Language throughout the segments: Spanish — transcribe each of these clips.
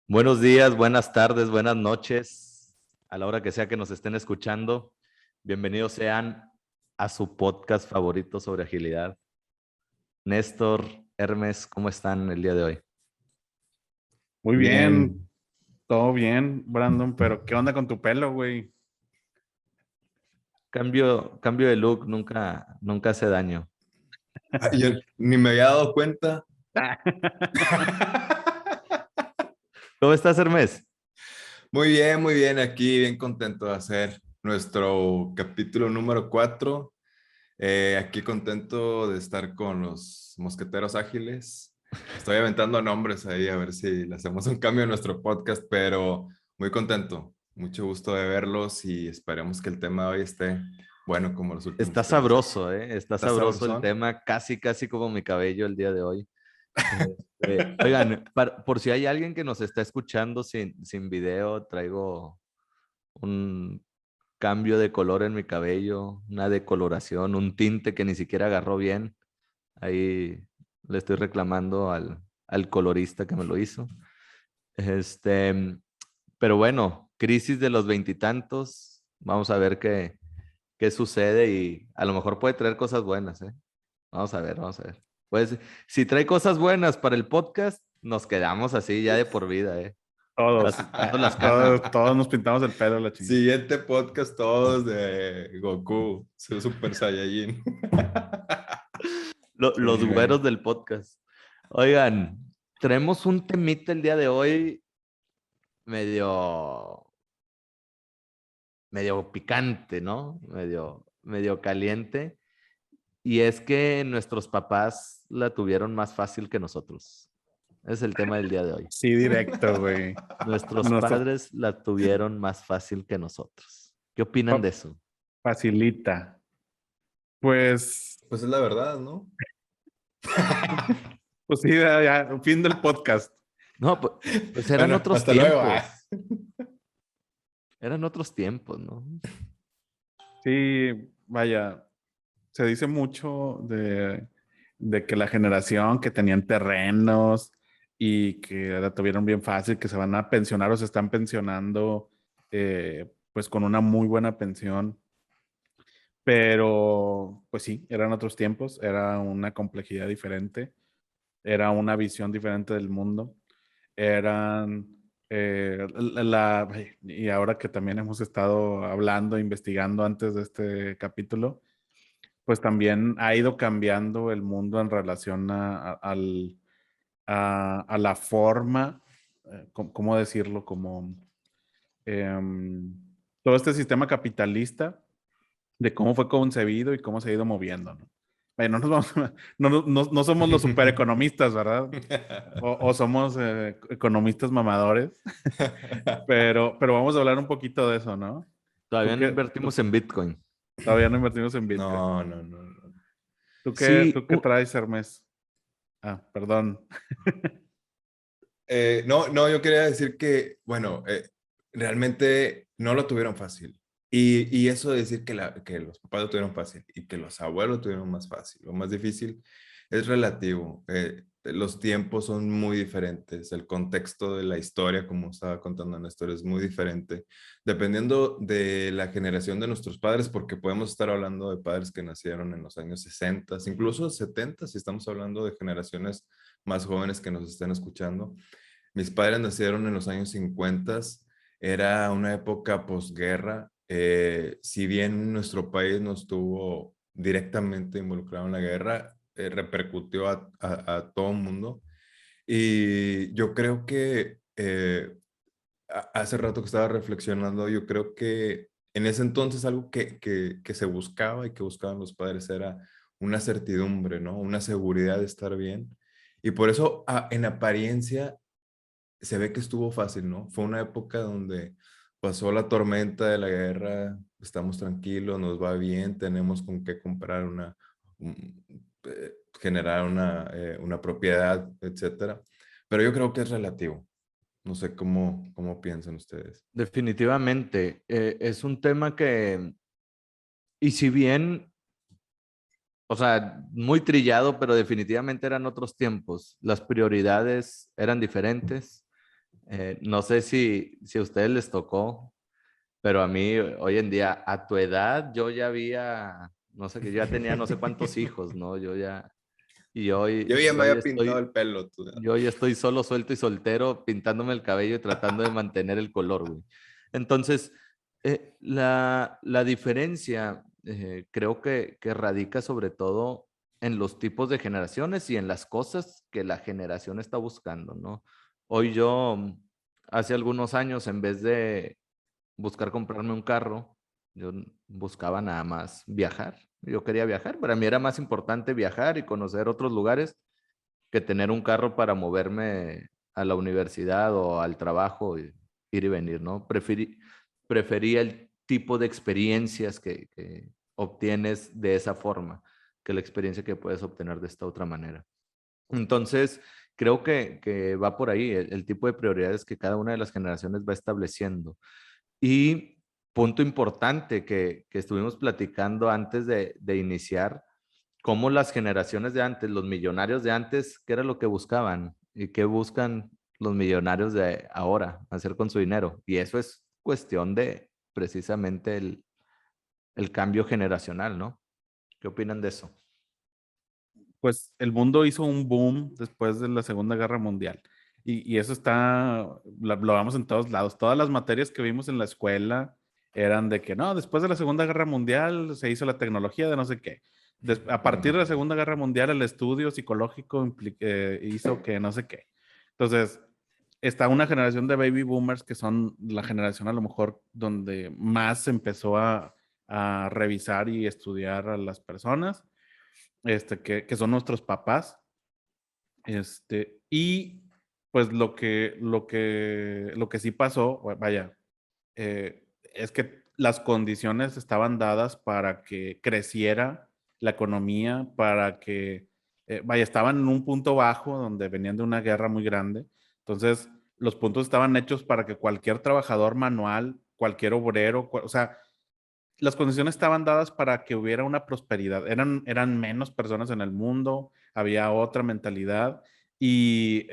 Buenos días, buenas tardes, buenas noches, a la hora que sea que nos estén escuchando. Bienvenidos sean a su podcast favorito sobre agilidad. Néstor, Hermes, ¿cómo están el día de hoy? Muy Bien. bien, todo bien, Brandon, pero ¿qué onda con tu pelo, güey? Cambio de look nunca hace daño. Yo ni me había dado cuenta. ¿Cómo estás, Hermes? Muy bien. Aquí bien contento de hacer nuestro capítulo número 4. Aquí contento de estar con los mosqueteros ágiles. Estoy aventando nombres ahí a ver si le hacemos un cambio en nuestro podcast, pero muy contento. Mucho gusto de verlos y esperemos que el tema de hoy esté bueno como los últimos. Está sabroso, ¿eh? Está ¿Está sabroso el sabrosón? tema, casi como mi cabello el día de hoy. Oigan, por si hay alguien que nos está escuchando sin video, traigo un cambio de color en mi cabello, una decoloración, un tinte que ni siquiera agarró bien. Ahí le estoy reclamando al colorista que me lo hizo. Pero bueno, crisis de los veintitantos. Vamos a ver qué sucede y a lo mejor puede traer cosas buenas, ¿eh? Vamos a ver. Pues si trae cosas buenas para el podcast, nos quedamos así ya de por vida, ¿eh? Todos, Raspando las canas. todos nos pintamos el pelo, la chingada. Siguiente podcast, todos de Goku, su Super Saiyajin. Los Sí, güey. güeros del podcast. Oigan, tenemos un temita el día de hoy medio picante, ¿no? Medio caliente. Y es que nuestros papás la tuvieron más fácil que nosotros. Es el tema del día de hoy. Sí, directo, güey. Nuestros Nuestro padres la tuvieron más fácil que nosotros. ¿Qué opinan de eso? facilita. Pues, Pues es la verdad, ¿no? pues sí, ya, fin del podcast. No, pues eran Bueno, otros hasta luego. tiempos. Eran otros tiempos, ¿no? Sí, vaya, se dice mucho de que la generación que tenían terrenos y que la tuvieron bien fácil, que se van a pensionar o se están pensionando, pues con una muy buena pensión. Pero, pues sí, eran otros tiempos, era una complejidad diferente, era una visión diferente del mundo, eran, y ahora que también hemos estado hablando, investigando antes de este capítulo, pues también ha ido cambiando el mundo en relación a la forma, ¿cómo decirlo? Como em, todo este sistema capitalista de cómo fue concebido y cómo se ha ido moviendo, ¿no? Bueno, no somos los supereconomistas, ¿verdad? O somos economistas mamadores, pero vamos a hablar un poquito de eso, ¿no? ¿Tú Todavía no qué? invertimos en Bitcoin. Todavía no invertimos en Bitcoin. No. Sí, ¿Tú qué traes, Hermes? Ah, perdón. No, yo quería decir que, bueno, realmente no lo tuvieron fácil. Y eso de decir que los papás lo tuvieron fácil y que los abuelos lo tuvieron más fácil o más difícil es relativo. Los tiempos son muy diferentes. El contexto de la historia, como estaba contando Néstor, es muy diferente. Dependiendo de la generación de nuestros padres, porque podemos estar hablando de padres que nacieron en los años 60, incluso 70, si estamos hablando de generaciones más jóvenes que nos estén escuchando. Mis padres nacieron en los años 50, era una época posguerra. Si bien nuestro país no estuvo directamente involucrado en la guerra, repercutió a todo el mundo. Y yo creo que hace rato que estaba reflexionando, yo creo que en ese entonces algo que se buscaba y que buscaban los padres era una certidumbre, ¿no? Una seguridad de estar bien. Y por eso, en apariencia, se ve que estuvo fácil, ¿no? Fue una época donde pasó la tormenta de la guerra, estamos tranquilos, nos va bien, tenemos con qué comprar generar una propiedad, etcétera. Pero yo creo que es relativo. No sé cómo piensan ustedes. Definitivamente. Es un tema que, y si bien, o sea, muy trillado, pero definitivamente eran otros tiempos. Las prioridades eran diferentes. No sé si a ustedes les tocó, pero a mí hoy en día, a tu edad, yo ya había, no sé, que yo ya tenía no sé cuántos hijos, ¿no? Yo ya, y Yo hoy, ya me yo ya había pintado estoy, el pelo. yo ya estoy solo, suelto y soltero, pintándome el cabello y tratando de mantener el color, güey. Entonces, la diferencia creo que radica sobre todo en los tipos de generaciones y en las cosas que la generación está buscando, ¿no? Hoy yo, hace algunos años, en vez de buscar comprarme un carro, yo buscaba nada más viajar. Yo quería viajar, para mí era más importante viajar y conocer otros lugares que tener un carro para moverme a la universidad o al trabajo, y ir y venir, ¿no? Prefería el tipo de experiencias que obtienes de esa forma que la experiencia que puedes obtener de esta otra manera. Entonces, creo que va por ahí el tipo de prioridades que cada una de las generaciones va estableciendo. Y punto importante que estuvimos platicando antes de iniciar, cómo las generaciones de antes, los millonarios de antes, ¿qué era lo que buscaban? ¿Y qué buscan los millonarios de ahora hacer con su dinero? Y eso es cuestión de precisamente el cambio generacional, ¿no? ¿Qué opinan de eso? Pues el mundo hizo un boom después de la Segunda Guerra Mundial. Y eso está, lo vemos en todos lados. Todas las materias que vimos en la escuela eran de que no, después de la Segunda Guerra Mundial se hizo la tecnología de no sé qué. A partir de la Segunda Guerra Mundial el estudio psicológico hizo que no sé qué. Entonces, está una generación de baby boomers que son la generación a lo mejor donde más se empezó a revisar y estudiar a las personas que son nuestros papás. Y pues lo que sí pasó, vaya, es que las condiciones estaban dadas para que creciera la economía, para que, vaya, estaban en un punto bajo donde venían de una guerra muy grande. Entonces, los puntos estaban hechos para que cualquier trabajador manual, cualquier obrero, o sea, las condiciones estaban dadas para que hubiera una prosperidad. Eran menos personas en el mundo, había otra mentalidad y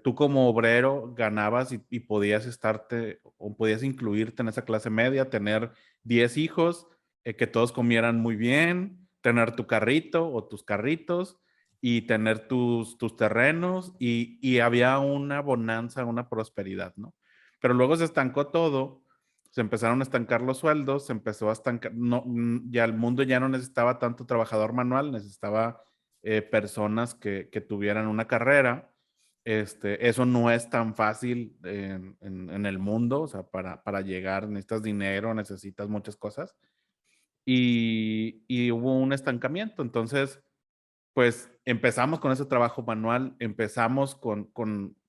tú como obrero ganabas y podías estarte o podías incluirte en esa clase media, tener 10 hijos, que todos comieran muy bien, tener tu carrito o tus carritos y tener tus terrenos y había una bonanza, una prosperidad, ¿no? Pero luego se estancó todo, se empezaron a estancar los sueldos, se empezó a estancar, no, ya el mundo ya no necesitaba tanto trabajador manual, necesitaba personas que tuvieran una carrera. Eso no es tan fácil en el mundo, o sea, para llegar necesitas dinero, necesitas muchas cosas. Y hubo un estancamiento, entonces, pues empezamos con ese trabajo manual, empezamos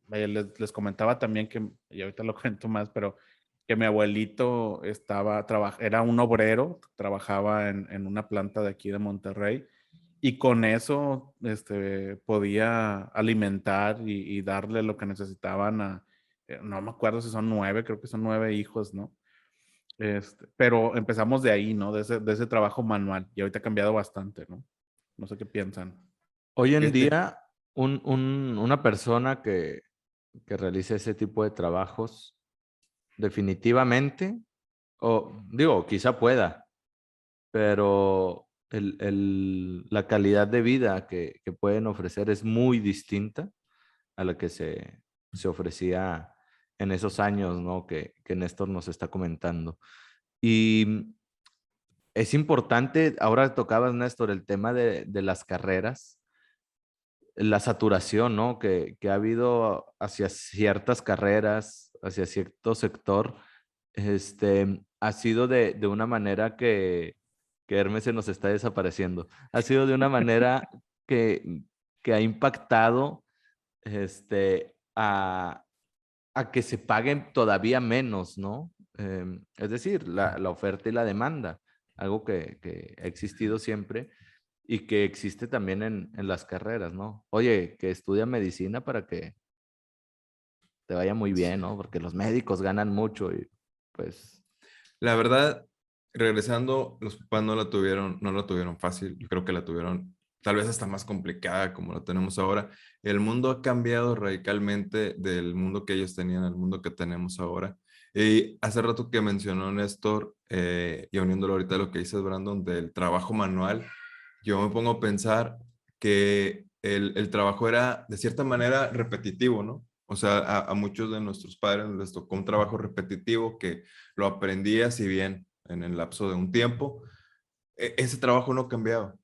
les comentaba también que, y ahorita lo cuento más, pero que mi abuelito era un obrero, trabajaba en una planta de aquí de Monterrey y con eso podía alimentar y darle lo que necesitaban no me acuerdo si son 9, creo que son 9 hijos, ¿no? Pero empezamos de ahí, ¿no? De ese trabajo manual y ahorita ha cambiado bastante, ¿no? No sé qué piensan. Hoy en Fíjate, día, una persona que realice ese tipo de trabajos, definitivamente, o digo, quizá pueda, pero la calidad de vida que pueden ofrecer es muy distinta a la que se ofrecía en esos años, ¿no? Que Néstor nos está comentando. Y es importante, ahora tocabas, Néstor, el tema de las carreras, la saturación, ¿no? Que ha habido hacia ciertas carreras, hacia cierto sector, ha sido de una manera que Hermes se nos está desapareciendo. Ha sido de una manera que ha impactado a que se paguen todavía menos, ¿no? Es decir, la oferta y la demanda, algo que ha existido siempre y que existe también en las carreras, ¿no? Oye, que estudia medicina para que te vaya muy bien, ¿no? Porque los médicos ganan mucho y pues... La verdad, regresando, los papás no la tuvieron fácil. Yo creo que la tuvieron tal vez hasta más complicada como la tenemos ahora. El mundo ha cambiado radicalmente del mundo que ellos tenían al mundo que tenemos ahora. Y hace rato que mencionó Néstor, y uniéndolo ahorita a lo que dices, Brandon, del trabajo manual, yo me pongo a pensar que el trabajo era de cierta manera repetitivo, ¿no? O sea, a muchos de nuestros padres les tocó un trabajo repetitivo que lo aprendía, si bien en el lapso de un tiempo, ese trabajo no cambiaba,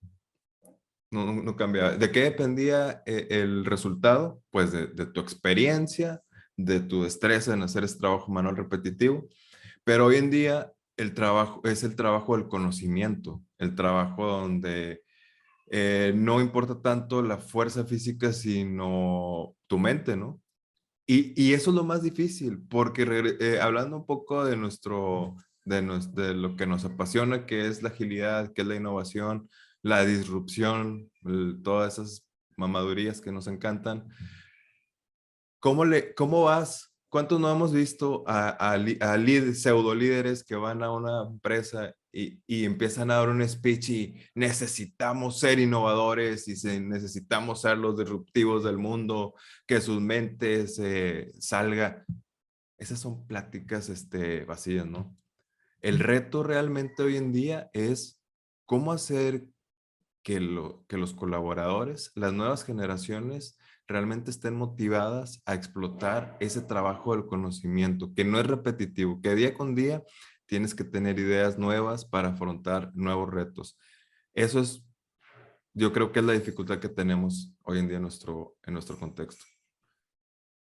no cambiaba. ¿De qué dependía el resultado? Pues de tu experiencia, de tu destreza en hacer ese trabajo manual repetitivo, pero hoy en día el trabajo es el trabajo del conocimiento, el trabajo donde no importa tanto la fuerza física, sino tu mente, ¿no? Y eso es lo más difícil, porque hablando un poco de lo que nos apasiona, que es la agilidad, que es la innovación, la disrupción, todas esas mamadurías que nos encantan, ¿cómo vas? ¿Cuántos no hemos visto a pseudo líderes que van a una empresa y empiezan a dar un speech y necesitamos ser innovadores y necesitamos ser los disruptivos del mundo, que sus mentes salga? Esas son pláticas vacías, ¿no? El reto realmente hoy en día es cómo hacer que los colaboradores, las nuevas generaciones, realmente estén motivadas a explotar ese trabajo del conocimiento, que no es repetitivo, que día con día tienes que tener ideas nuevas para afrontar nuevos retos. Eso es, yo creo que es la dificultad que tenemos hoy en día en nuestro contexto.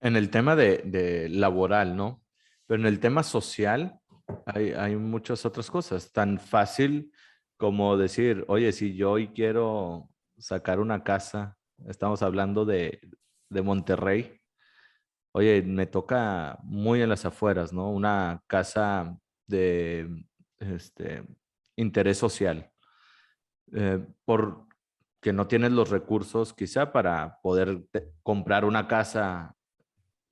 En el tema de laboral, ¿no? Pero en el tema social hay muchas otras cosas. Tan fácil como decir, oye, si yo hoy quiero sacar una casa, estamos hablando de Monterrey, oye, me toca muy en las afueras, ¿no? Una casa de este, interés social, por que no tienes los recursos quizá para poder comprar una casa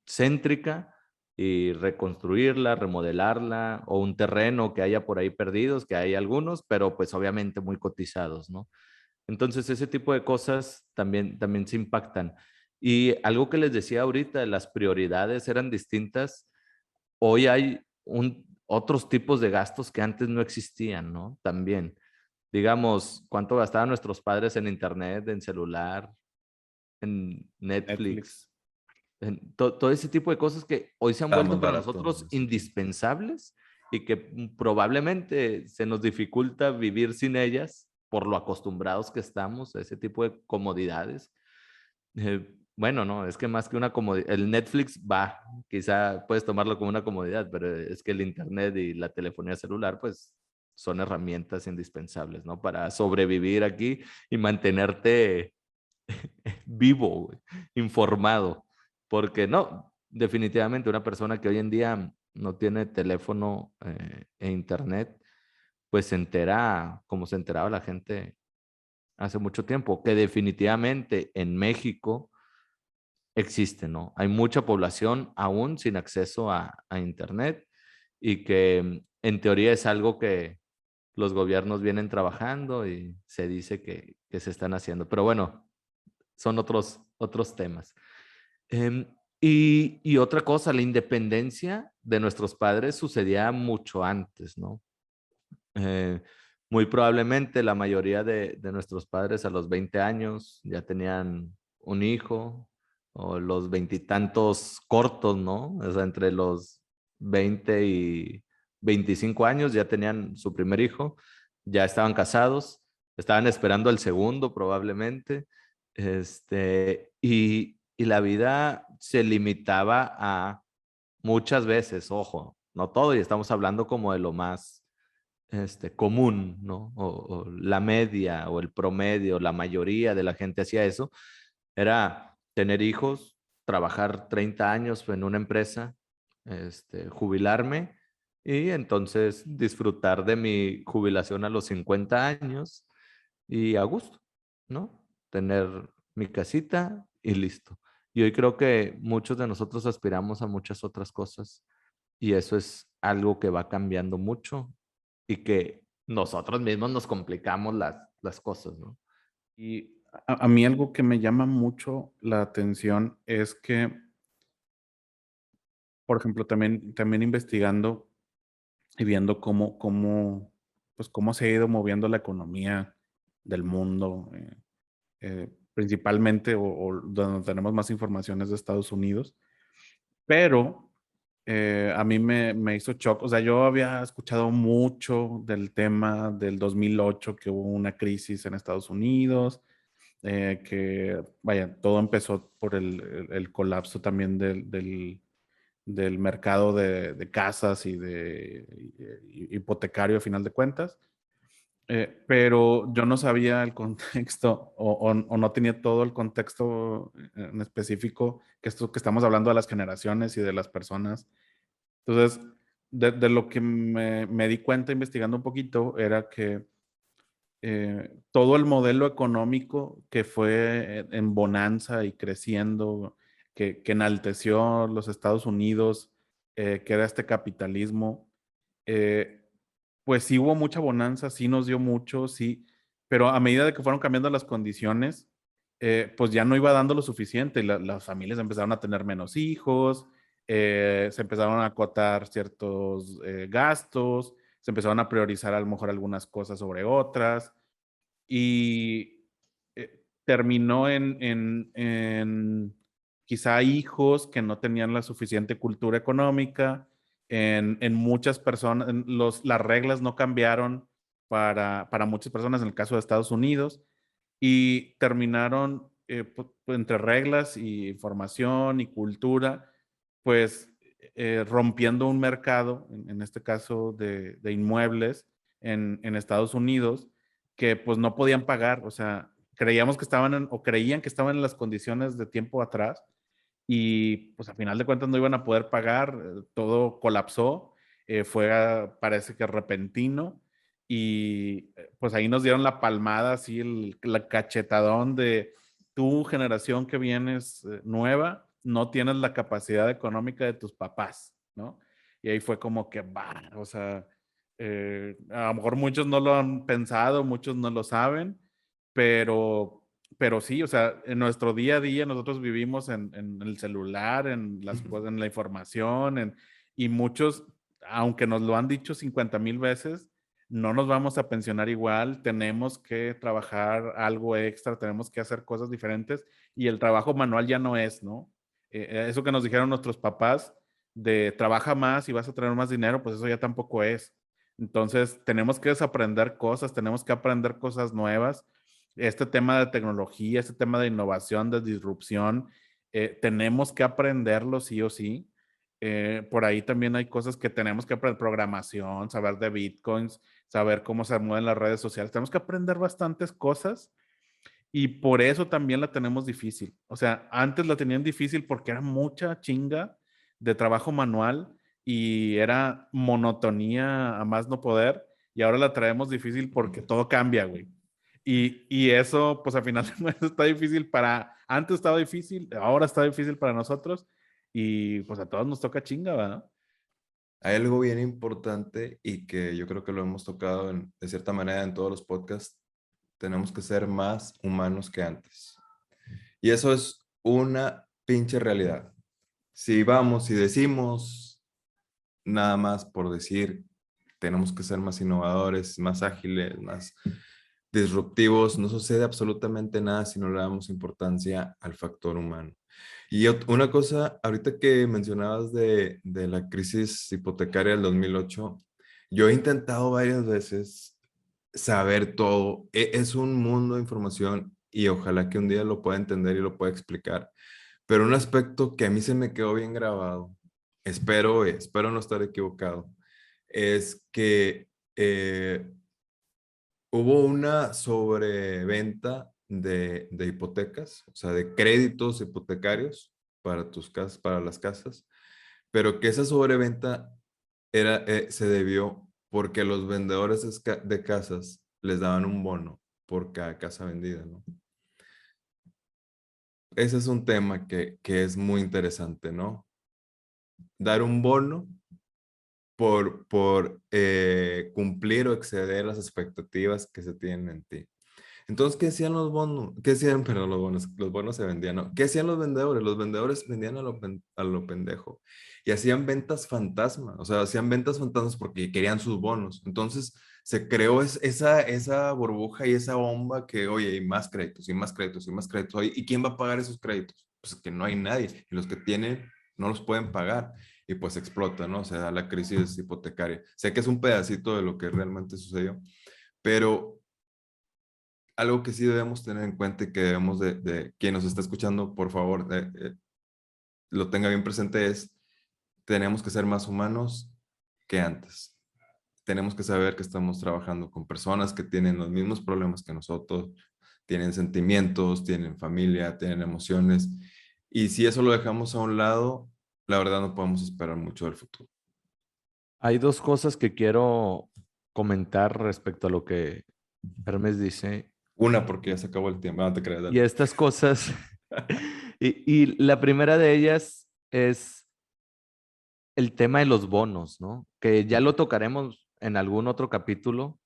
céntrica y reconstruirla, remodelarla, o un terreno que haya por ahí perdidos, que hay algunos, pero pues obviamente muy cotizados, ¿no? Entonces ese tipo de cosas también se impactan. Y algo que les decía ahorita, las prioridades eran distintas. Hoy hay otros tipos de gastos que antes no existían, ¿no? También, digamos, cuánto gastaban nuestros padres en internet, en celular, en Netflix, Netflix. todo ese tipo de cosas que hoy se han Está vuelto más para barato. nosotros indispensables y que probablemente se nos dificulta vivir sin ellas por lo acostumbrados que estamos a ese tipo de comodidades. Bueno, no, es que más que una comodidad, el Netflix va, quizá puedes tomarlo como una comodidad, pero es que el internet y la telefonía celular, pues son herramientas indispensables, ¿no? Para sobrevivir aquí y mantenerte vivo, güey, informado. Porque no, definitivamente una persona que hoy en día no tiene teléfono e internet, pues se entera como se enteraba la gente hace mucho tiempo, que definitivamente en México existe, ¿no? Hay mucha población aún sin acceso a internet y que en teoría es algo que los gobiernos vienen trabajando y se dice que se están haciendo. Pero bueno, son otros temas. Y otra cosa, la independencia de nuestros padres sucedía mucho antes, ¿no? Eh, Muy probablemente la mayoría de nuestros padres a los 20 años ya tenían un hijo, o los veintitantos cortos, ¿no? O sea, entre los 20 y 25 años ya tenían su primer hijo, ya estaban casados, estaban esperando el segundo probablemente, y la vida se limitaba a muchas veces, ojo, no todo, y estamos hablando como de lo más común, ¿no? O la media o el promedio, la mayoría de la gente hacía eso, era tener hijos, trabajar 30 años en una empresa, jubilarme y entonces disfrutar de mi jubilación a los 50 años y a gusto, ¿no? Tener mi casita y listo. Y hoy creo que muchos de nosotros aspiramos a muchas otras cosas y eso es algo que va cambiando mucho y que nosotros mismos nos complicamos las cosas, ¿no? Y a mí algo que me llama mucho la atención es que, por ejemplo, también investigando y viendo pues cómo se ha ido moviendo la economía del mundo, principalmente, o donde tenemos más informaciones de Estados Unidos, pero a mí me hizo shock. O sea, yo había escuchado mucho del tema del 2008, que hubo una crisis en Estados Unidos, que, vaya, todo empezó por el colapso también del mercado de casas y hipotecario a final de cuentas. Pero yo no sabía el contexto o no tenía todo el contexto en específico, que esto que estamos hablando de las generaciones y de las personas. Entonces, de lo que me di cuenta investigando un poquito era que todo el modelo económico que fue en bonanza y creciendo, que enalteció los Estados Unidos, que era este capitalismo, eh, pues sí hubo mucha bonanza, sí nos dio mucho, sí, pero a medida de que fueron cambiando las condiciones, pues ya no iba dando lo suficiente. Las familias empezaron a tener menos hijos, se empezaron a acotar ciertos gastos, se empezaron a priorizar a lo mejor algunas cosas sobre otras y terminó en quizá hijos que no tenían la suficiente cultura económica, en muchas personas, las reglas no cambiaron para muchas personas en el caso de Estados Unidos y terminaron entre reglas y información y cultura, pues rompiendo un mercado, en este caso de inmuebles en Estados Unidos, que pues no podían pagar. O sea, creíamos que estaban o creían que estaban en las condiciones de tiempo atrás y pues a final de cuentas no iban a poder pagar, todo colapsó, parece que repentino y pues ahí nos dieron la palmada, así la cachetadón de tu generación que vienes nueva, no tienes la capacidad económica de tus papás, ¿no? Y ahí fue como que, va, o sea, a lo mejor muchos no lo han pensado, muchos no lo saben, pero sí, o sea, en nuestro día a día nosotros vivimos en el celular, en las cosas, en la información, y muchos, aunque nos lo han dicho 50,000 veces, no nos vamos a pensionar igual, tenemos que trabajar algo extra, tenemos que hacer cosas diferentes y el trabajo manual ya no es, ¿no? Eso que nos dijeron nuestros papás de trabaja más y vas a tener más dinero, pues eso ya tampoco es. Entonces, tenemos que desaprender cosas, tenemos que aprender cosas nuevas. Este tema de tecnología, este tema de innovación, de disrupción, tenemos que aprenderlo sí o sí. Por ahí también hay cosas que tenemos que aprender, programación, saber de bitcoins, saber cómo se mueven las redes sociales. Tenemos que aprender bastantes cosas y por eso también la tenemos difícil. O sea, antes la tenían difícil porque era mucha chinga de trabajo manual y era monotonía a más no poder. Y ahora la traemos difícil porque todo cambia, güey. Y eso, pues al final de cuentas está difícil antes estaba difícil, ahora está difícil para nosotros y pues a todos nos toca chinga, ¿verdad? Hay algo bien importante y que yo creo que lo hemos tocado de cierta manera en todos los podcasts. Tenemos que ser más humanos que antes. Y eso es una pinche realidad. Si vamos y decimos nada más por decir, tenemos que ser más innovadores, más ágiles, más disruptivos, no sucede absolutamente nada si no le damos importancia al factor humano. Y una cosa, ahorita que mencionabas de la crisis hipotecaria del 2008, yo he intentado varias veces saber todo. Es un mundo de información y ojalá que un día lo pueda entender y lo pueda explicar. Pero un aspecto que a mí se me quedó bien grabado, espero no estar equivocado, es que hubo una sobreventa de hipotecas, o sea, de créditos hipotecarios para tus casas, para las casas, pero que esa sobreventa se debió porque los vendedores de casas les daban un bono por cada casa vendida, ¿no? ese es un tema que es muy interesante, ¿no? Dar un bono por cumplir o exceder las expectativas que se tienen en ti. Entonces, ¿qué hacían los bonos? ¿Qué hacían? Perdón, los bonos se vendían, ¿no? ¿Qué hacían los vendedores? Los vendedores vendían a lo pendejo y hacían ventas fantasma, o sea, hacían ventas fantasmas porque querían sus bonos. Entonces, se creó esa burbuja y esa bomba que, oye, y más créditos, y más créditos, y más créditos. Oye, ¿y quién va a pagar esos créditos? Pues que no hay nadie, y los que tienen no los pueden pagar, y pues explota, ¿no? Se da la crisis hipotecaria. Sé que es un pedacito de lo que realmente sucedió, pero algo que sí debemos tener en cuenta y que debemos de quien nos está escuchando, por favor, lo tenga bien presente es, tenemos que ser más humanos que antes. Tenemos que saber que estamos trabajando con personas que tienen los mismos problemas que nosotros, tienen sentimientos, tienen familia, tienen emociones. Y si eso lo dejamos a un lado, la verdad no podemos esperar mucho del futuro. Hay dos cosas que quiero comentar respecto a lo que Hermes dice. Una, porque ya se acabó el tiempo. No te creas, Y dale. estas cosas, y la primera de ellas es el tema de los bonos, ¿no? Que ya lo tocaremos en algún otro capítulo,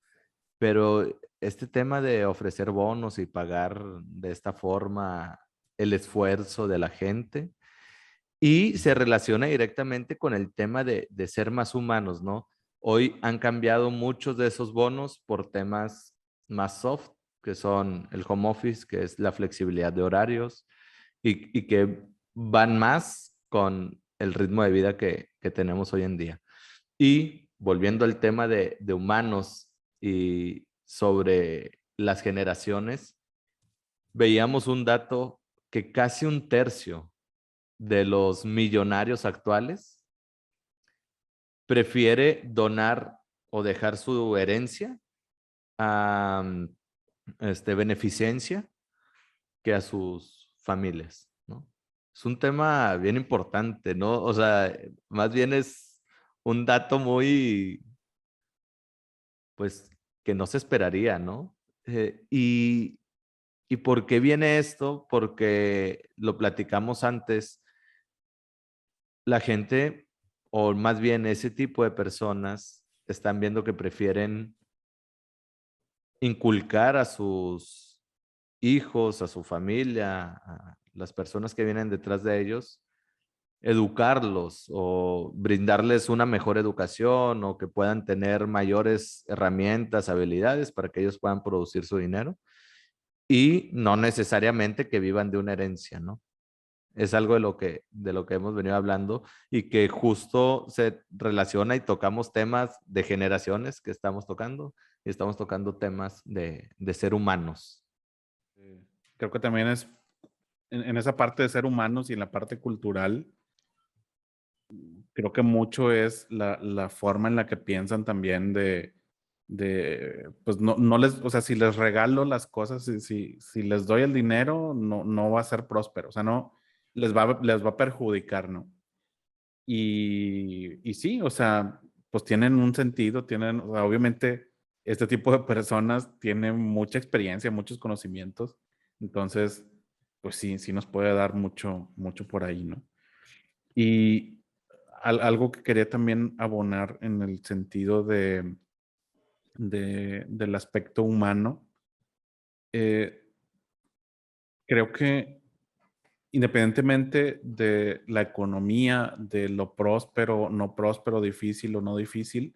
pero este tema de ofrecer bonos y pagar de esta forma el esfuerzo de la gente y se relaciona directamente con el tema de ser más humanos, ¿no? Hoy han cambiado muchos de esos bonos por temas más soft, que son el home office, que es la flexibilidad de horarios y que van más con el ritmo de vida que tenemos hoy en día. Y volviendo al tema de humanos y sobre las generaciones, veíamos un dato que casi un tercio de los millonarios actuales prefiere donar o dejar su herencia a beneficencia que a sus familias, ¿no? Es un tema bien importante, ¿no? O sea, más bien es un dato muy, pues, que no se esperaría, ¿no? ¿Y por qué viene esto? Porque lo platicamos antes, la gente, o más bien ese tipo de personas, están viendo que prefieren inculcar a sus hijos, a su familia, a las personas que vienen detrás de ellos, educarlos o brindarles una mejor educación o que puedan tener mayores herramientas, habilidades para que ellos puedan producir su dinero y no necesariamente que vivan de una herencia, ¿no? Es algo de lo que hemos venido hablando y que justo se relaciona y tocamos temas de generaciones que estamos tocando y estamos tocando temas de ser humanos. Creo que también es en esa parte de ser humanos y en la parte cultural, creo que mucho es la forma en la que piensan también pues no les, o sea, si les regalo las cosas, si les doy el dinero, no va a ser próspero, o sea, no, les va a perjudicar, ¿no? Y sí, o sea, pues tienen un sentido, o sea, obviamente este tipo de personas tienen mucha experiencia, muchos conocimientos, entonces, pues sí nos puede dar mucho por ahí, ¿no? Y algo que quería también abonar en el sentido del aspecto humano, eh, creo que independientemente de la economía, de lo próspero, no próspero, difícil o no difícil,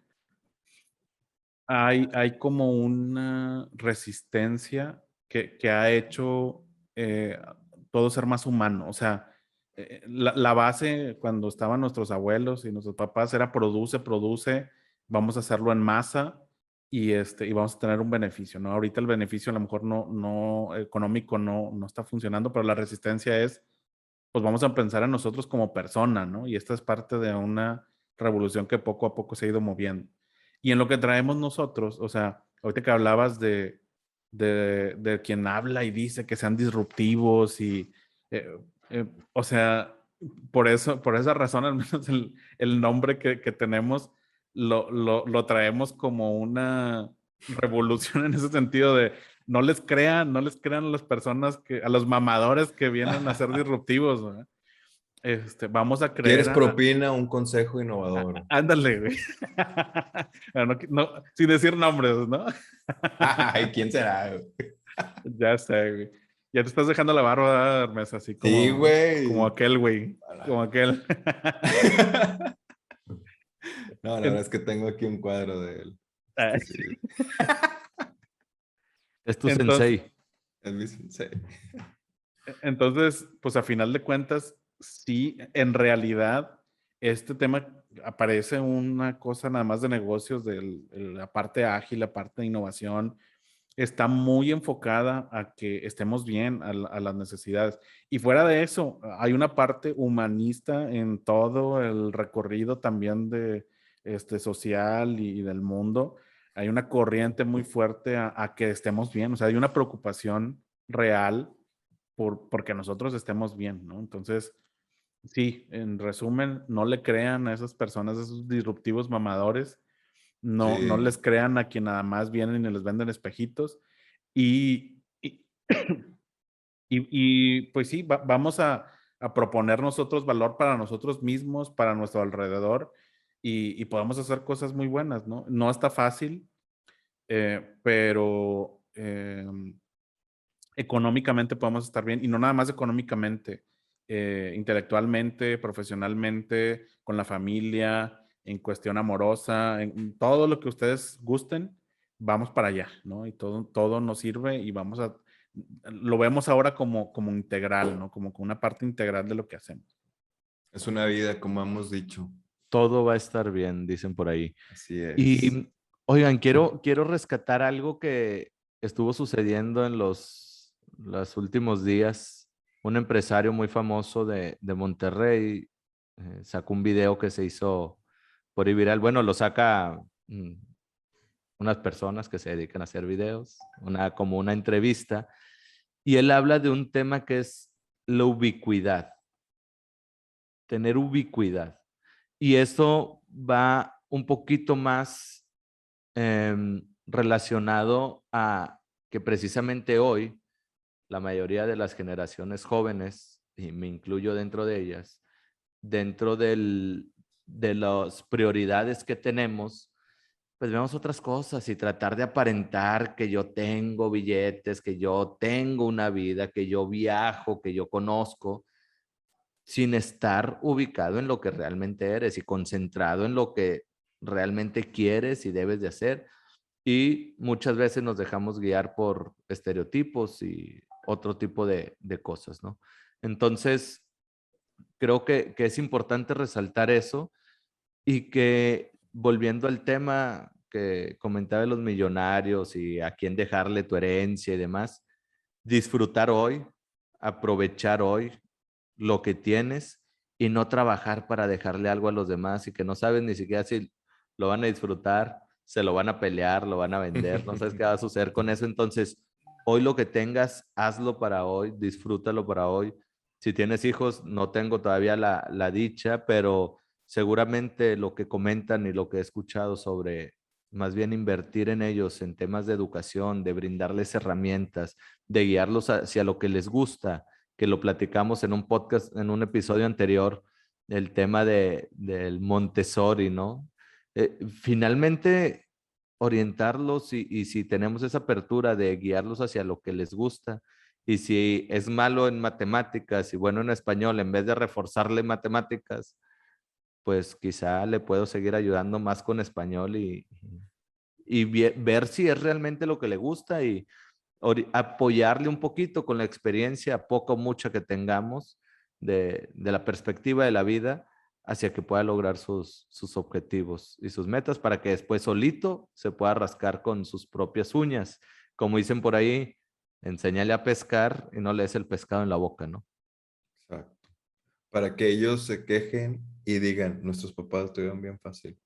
hay como una resistencia que ha hecho eh, todo ser más humano. O sea, la base cuando estaban nuestros abuelos y nuestros papás era produce, vamos a hacerlo en masa y vamos a tener un beneficio, ¿no? Ahorita el beneficio a lo mejor no económico no está funcionando, pero la resistencia es, pues vamos a pensar en nosotros como persona, ¿no? Y esta es parte de una revolución que poco a poco se ha ido moviendo. Y en lo que traemos nosotros, o sea, ahorita que hablabas de quien habla y dice que sean disruptivos eh, o sea, por esa razón, al menos el nombre que tenemos lo traemos como revolución en ese sentido de no les crean a las personas a los mamadores que vienen a ser disruptivos, ¿verdad? Vamos a ¿Quieres creer propina? Un consejo innovador. ándale, güey. Sin decir nombres, ¿no? Ay, ¿quién será? Ya sé, güey. Ya te estás dejando la barba, Hermes, así Sí, como güey. aquel, güey. Como aquel. No, la verdad es que tengo aquí un cuadro de él. Sí, Es tu Entonces, sensei. es mi sensei. entonces, pues a final de cuentas, sí, en realidad, este tema aparece una cosa nada más de negocios, de la parte ágil, la parte de innovación, está muy enfocada a que estemos bien, a las necesidades. Y fuera de eso, hay una parte humanista en todo el recorrido también de social y del mundo. Hay una corriente muy fuerte a que estemos bien, o sea, hay una preocupación real porque nosotros estemos bien, ¿no? Entonces, sí, en resumen, no le crean a esas personas, a esos disruptivos mamadores, no Sí. les crean a quien nada más vienen y les venden espejitos. Y, y, pues sí, vamos a proponer nosotros valor para nosotros mismos, para nuestro alrededor, y podemos hacer cosas muy buenas, ¿no? No está fácil, pero económicamente podemos estar bien, y no nada más económicamente, intelectualmente, profesionalmente, con la familia, en cuestión amorosa, en todo lo que ustedes gusten, vamos para allá, ¿no? Y todo nos sirve y lo vemos ahora como integral, ¿no? Como una parte integral de lo que hacemos. Es una vida, como hemos dicho. Todo va a estar bien, dicen por ahí. Así es. Y oigan, quiero rescatar algo que estuvo sucediendo en los últimos días. Un empresario muy famoso de Monterrey sacó un video que se hizo por ahí viral. Bueno, lo saca unas personas que se dedican a hacer videos, como una entrevista, y él habla de un tema que es la ubicuidad, tener ubicuidad. Y eso va un poquito más relacionado a que precisamente hoy la mayoría de las generaciones jóvenes, y me incluyo dentro de ellas, dentro de las prioridades que tenemos, pues vemos otras cosas y tratar de aparentar que yo tengo billetes, que yo tengo una vida, que yo viajo, que yo conozco, sin estar ubicado en lo que realmente eres y concentrado en lo que realmente quieres y debes de hacer. Y muchas veces nos dejamos guiar por estereotipos y otro tipo de cosas, ¿no? Entonces, creo que es importante resaltar eso y que volviendo al tema que comentaba de los millonarios y a quién dejarle tu herencia y demás, disfrutar hoy, aprovechar hoy lo que tienes y no trabajar para dejarle algo a los demás y que no sabes ni siquiera si lo van a disfrutar, se lo van a pelear, lo van a vender, no sabes qué va a suceder con eso. Entonces, hoy lo que tengas, hazlo para hoy, disfrútalo para hoy. Si tienes hijos, no tengo todavía la dicha, pero seguramente lo que comentan y lo que he escuchado sobre más bien invertir en ellos en temas de educación, de brindarles herramientas, de guiarlos hacia lo que les gusta, que lo platicamos en un podcast, en un episodio anterior, el tema del Montessori, ¿no? Finalmente, orientarlos y si tenemos esa apertura de guiarlos hacia lo que les gusta, y si es malo en matemáticas y bueno en español, en vez de reforzarle matemáticas, pues quizá le puedo seguir ayudando más con español y ver si es realmente lo que le gusta y apoyarle un poquito con la experiencia, poco o mucha que tengamos de la perspectiva de la vida hacia que pueda lograr sus objetivos y sus metas para que después solito se pueda rascar con sus propias uñas. Como dicen por ahí, enséñale a pescar y no le des el pescado en la boca, ¿no? Exacto. Para que ellos se quejen y digan, nuestros papás estuvieron bien fácil.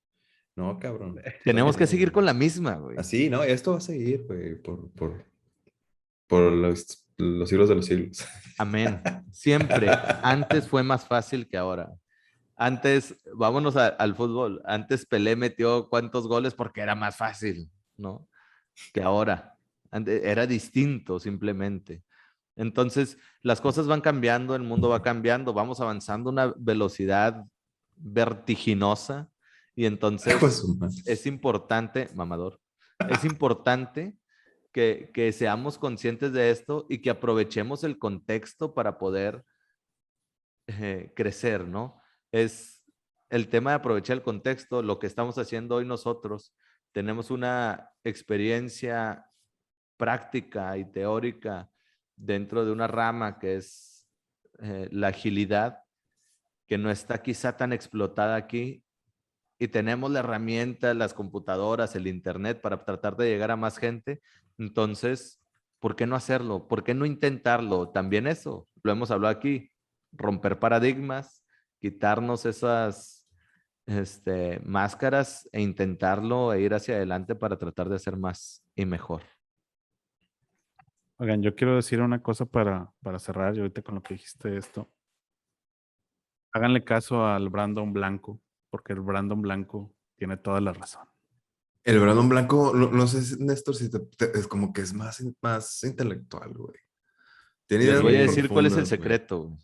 No, cabrón. Tenemos que Todavía seguir no. con la misma, güey. Así, ¿no? Esto va a seguir, güey, por los siglos de los siglos. Amén. Siempre. Antes fue más fácil que ahora. Antes, vámonos al fútbol. Antes Pelé metió cuántos goles porque era más fácil, ¿no? que ahora. Era distinto simplemente. Entonces, las cosas van cambiando, el mundo va cambiando, vamos avanzando a una velocidad vertiginosa y entonces Pues, su madre. es importante, mamador, es importante que seamos conscientes de esto y que aprovechemos el contexto para poder crecer, ¿no? Es el tema de aprovechar el contexto, lo que estamos haciendo hoy nosotros. Tenemos una experiencia práctica y teórica dentro de una rama que es la agilidad, que no está quizá tan explotada aquí, y tenemos la herramienta, las computadoras, el internet para tratar de llegar a más gente. Entonces, ¿por qué no hacerlo? ¿Por qué no intentarlo? También eso, lo hemos hablado aquí, romper paradigmas, quitarnos esas máscaras e intentarlo e ir hacia adelante para tratar de hacer más y mejor. Oigan, yo quiero decir una cosa para cerrar, y ahorita con lo que dijiste esto. Háganle caso al Brandon Blanco, porque el Brandon Blanco tiene toda la razón. El Brandon Blanco, no sé, Néstor, si es como que es más intelectual, güey. Tiene Les ideas voy a muy decir cuál es el profundas, güey. secreto.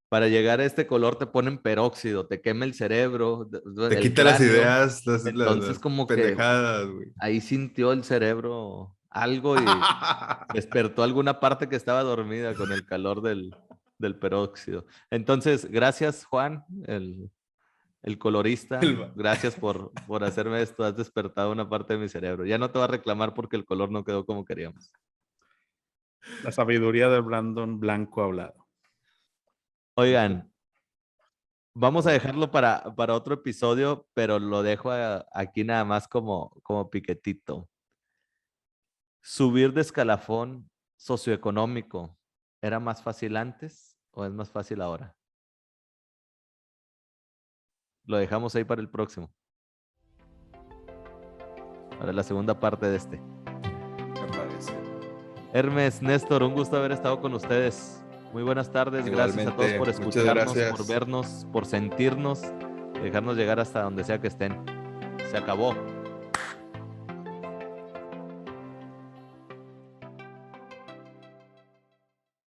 Para llegar a este color te ponen peróxido, te quema el cerebro, Te el quita las cráneo. ideas, Entonces las como que pendejadas, güey. ahí sintió el cerebro algo y despertó alguna parte que estaba dormida con el calor del peróxido. Entonces, gracias Juan, el colorista. Gracias por hacerme esto. Has despertado una parte de mi cerebro. Ya no te voy a reclamar porque el color no quedó como queríamos. La sabiduría del Brandon Blanco hablado. Oigan, vamos a dejarlo para otro episodio, pero lo dejo aquí nada más como piquetito. ¿Subir de escalafón socioeconómico era más fácil antes o es más fácil ahora? Lo dejamos ahí para el próximo. Para la segunda parte de este. Me parece. Hermes, Néstor, un gusto haber estado con ustedes. Muy buenas tardes. Gracias a todos Igualmente, por muchas escucharnos, gracias. por vernos, por sentirnos, dejarnos llegar hasta donde sea que estén. Se acabó.